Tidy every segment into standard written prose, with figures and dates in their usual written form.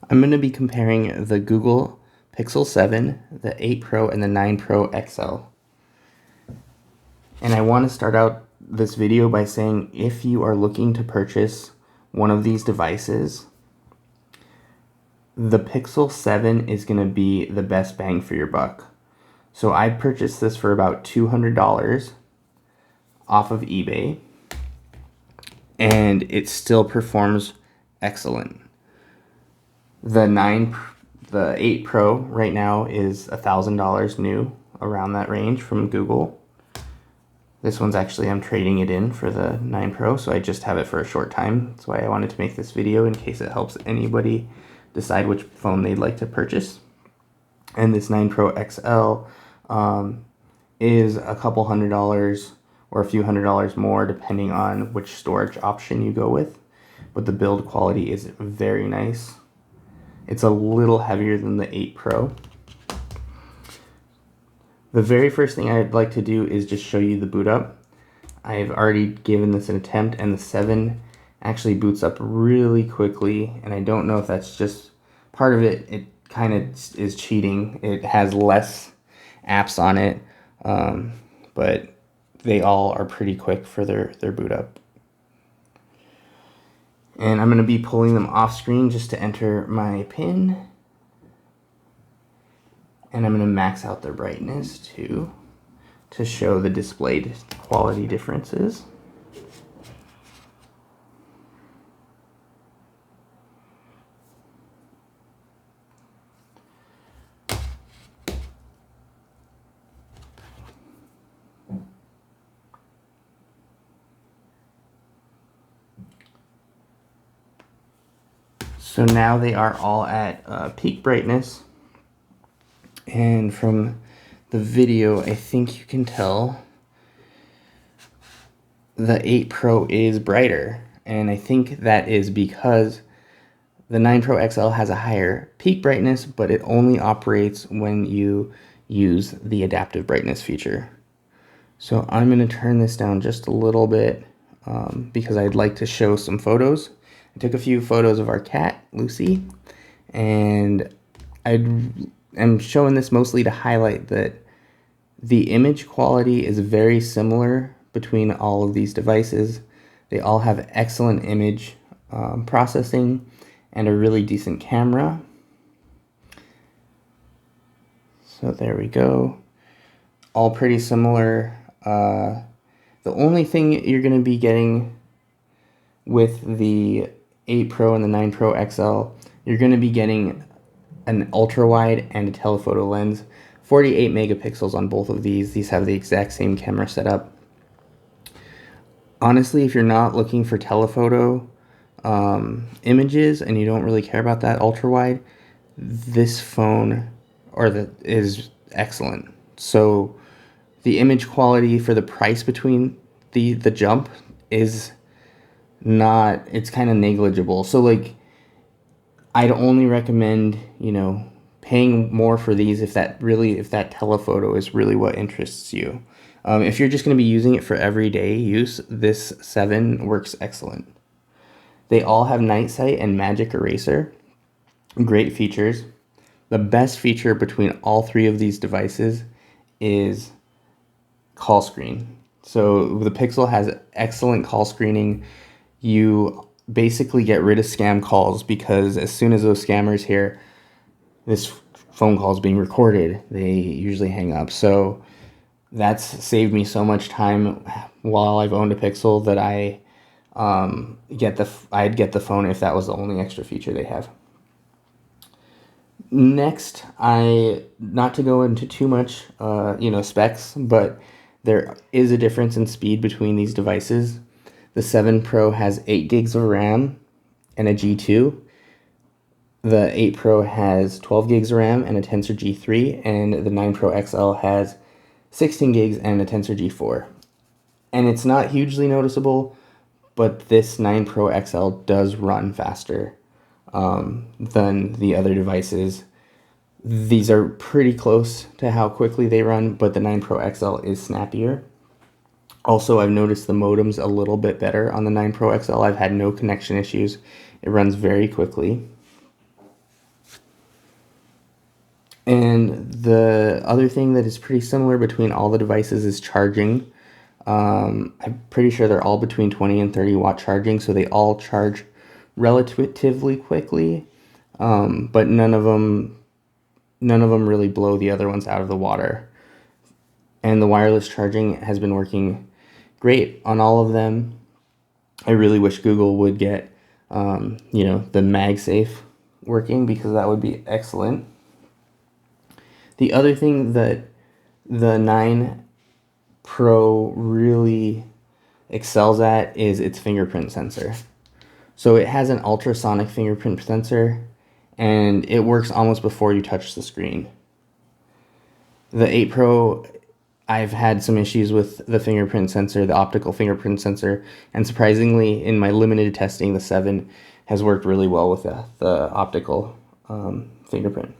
I'm going to be comparing the Google Pixel 7, the 8 Pro, and the 9 Pro XL. And I want to start out this video by saying if you are looking to purchase one of these devices, the Pixel 7 is going to be the best bang for your buck. So I purchased this for about $200 off of eBay, and it still performs excellent. The 8 Pro right now is $1,000 new, around that range from Google. This one's actually, I'm trading it in for the 9 Pro, so I just have it for a short time. That's why I wanted to make this video, in case it helps anybody decide which phone they'd like to purchase. And this 9 Pro XL is a couple $100 or a few $100 more depending on which storage option you go with. But the build quality is very nice. It's a little heavier than the 8 Pro. The very first thing I'd like to do is just show you the boot up. I've already given this an attempt, and the 7 actually boots up really quickly, and I don't know if that's just part of it. It kind of is cheating. It has less apps on it, but they all are pretty quick for their boot up. And I'm going to be pulling them off screen just to enter my PIN. And I'm going to max out their brightness too, to show the displayed quality differences. So now they are all at peak brightness, and from the video I think you can tell the 8 Pro is brighter, and I think that is because the 9 Pro XL has a higher peak brightness, but it only operates when you use the adaptive brightness feature. So I'm going to turn this down just a little bit because I'd like to show some photos. I took a few photos of our cat, Lucy, and I'm showing this mostly to highlight that the image quality is very similar between all of these devices. They all have excellent image processing and a really decent camera. So there we go. All pretty similar. The only thing you're going to be getting with the 8 Pro and the 9 Pro XL, you're going to be getting an ultra wide and a telephoto lens. 48 megapixels on both of these. These have the exact same camera setup. Honestly, if you're not looking for telephoto images and you don't really care about that ultra wide, this phone is excellent. So the image quality for the price between the jump is not, it's kind of negligible. So like, I'd only recommend, paying more for these if that telephoto is really what interests you. If you're just going to be using it for everyday use, this 7 works excellent. They all have night sight and magic eraser. Great features. The best feature between all three of these devices is call screen. So the Pixel has excellent call screening. You basically get rid of scam calls because as soon as those scammers hear this phone call is being recorded, they usually hang up. So that's saved me so much time while I've owned a Pixel that I'd get the phone if that was the only extra feature they have. Next, not to go into too much specs, but there is a difference in speed between these devices. The 7 Pro has 8 gigs of RAM and a G2. The 8 Pro has 12 gigs of RAM and a Tensor G3, and the 9 Pro XL has 16 gigs and a Tensor G4. And it's not hugely noticeable, but this 9 Pro XL does run faster than the other devices. These are pretty close to how quickly they run, but the 9 Pro XL is snappier. Also, I've noticed the modem's a little bit better on the 9 Pro XL. I've had no connection issues. It runs very quickly. And the other thing that is pretty similar between all the devices is charging. I'm pretty sure they're all between 20 and 30 watt charging, so they all charge relatively quickly, but none of them really blow the other ones out of the water. And the wireless charging has been working great on all of them. I really wish Google would get, the MagSafe working, because that would be excellent. The other thing that the 9 Pro really excels at is its fingerprint sensor. So it has an ultrasonic fingerprint sensor, and it works almost before you touch the screen. The 8 Pro, I've had some issues with the fingerprint sensor, the optical fingerprint sensor, and surprisingly, in my limited testing, the 7 has worked really well with the optical fingerprint.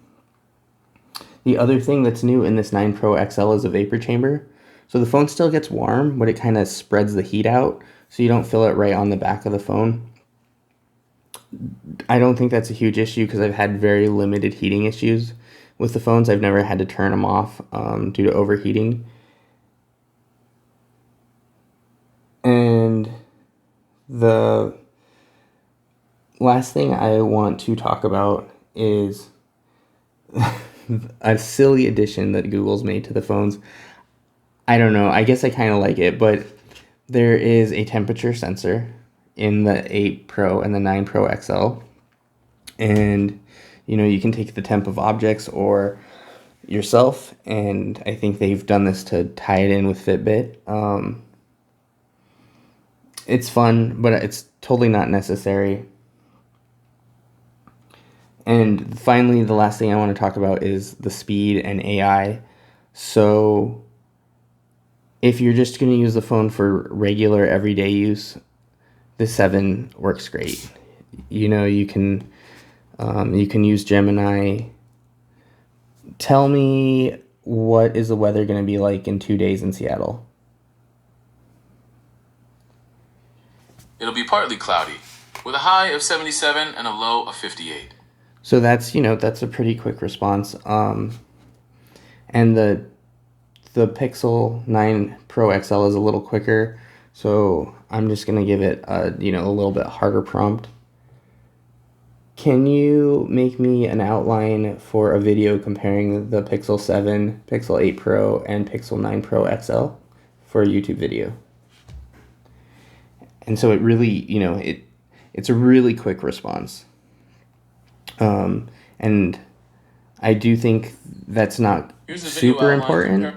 The other thing that's new in this 9 Pro XL is a vapor chamber. So the phone still gets warm, but it kind of spreads the heat out, so you don't feel it right on the back of the phone. I don't think that's a huge issue, because I've had very limited heating issues with the phones. I've never had to turn them off due to overheating. And the last thing I want to talk about is a silly addition that Google's made to the phones. I don't know. I guess I kind of like it, but there is a temperature sensor in the 8 Pro and the 9 Pro XL. And, you can take the temp of objects or yourself, and I think they've done this to tie it in with Fitbit. It's fun, but it's totally not necessary. And finally, the last thing I want to talk about is the speed and AI. So if you're just going to use the phone for regular everyday use, the 7 works great. You can use Gemini. Tell me, what is the weather going to be like in 2 days in Seattle? It'll be partly cloudy, with a high of 77 and a low of 58. So that's a pretty quick response. And the Pixel 9 Pro XL is a little quicker, so I'm just gonna give it a little bit harder prompt. Can you make me an outline for a video comparing the Pixel 7, Pixel 8 Pro, and Pixel 9 Pro XL for a YouTube video? And so it really, it's a really quick response. And I do think that's not super important,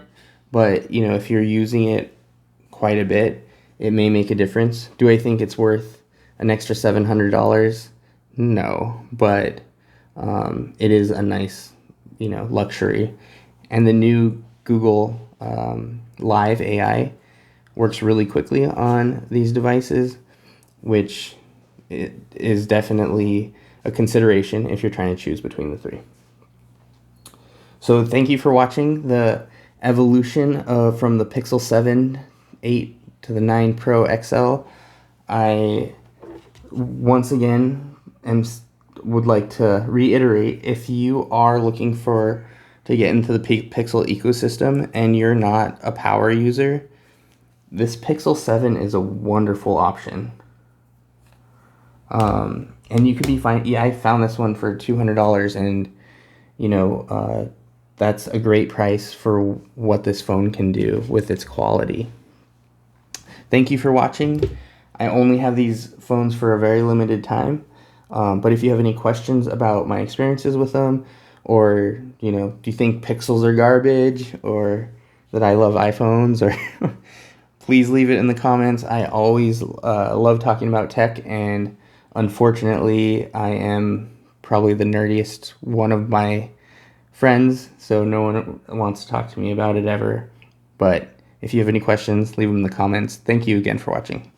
but if you're using it quite a bit, it may make a difference. Do I think it's worth an extra $700? No, but it is a nice, luxury. And the new Google Live AI works really quickly on these devices, which is definitely a consideration if you're trying to choose between the three. So thank you for watching the evolution from the Pixel 7, 8 to the 9 Pro XL. I once again would like to reiterate, if you are looking to get into the Pixel ecosystem and you're not a power user, this Pixel 7 is a wonderful option. And you could be fine. Yeah, I found this one for $200, and that's a great price for what this phone can do with its quality. Thank you for watching. I only have these phones for a very limited time, but if you have any questions about my experiences with them, or do you think Pixels are garbage, or that I love iPhones, or please leave it in the comments. I always love talking about tech, and unfortunately, I am probably the nerdiest one of my friends, so no one wants to talk to me about it ever. But if you have any questions, leave them in the comments. Thank you again for watching.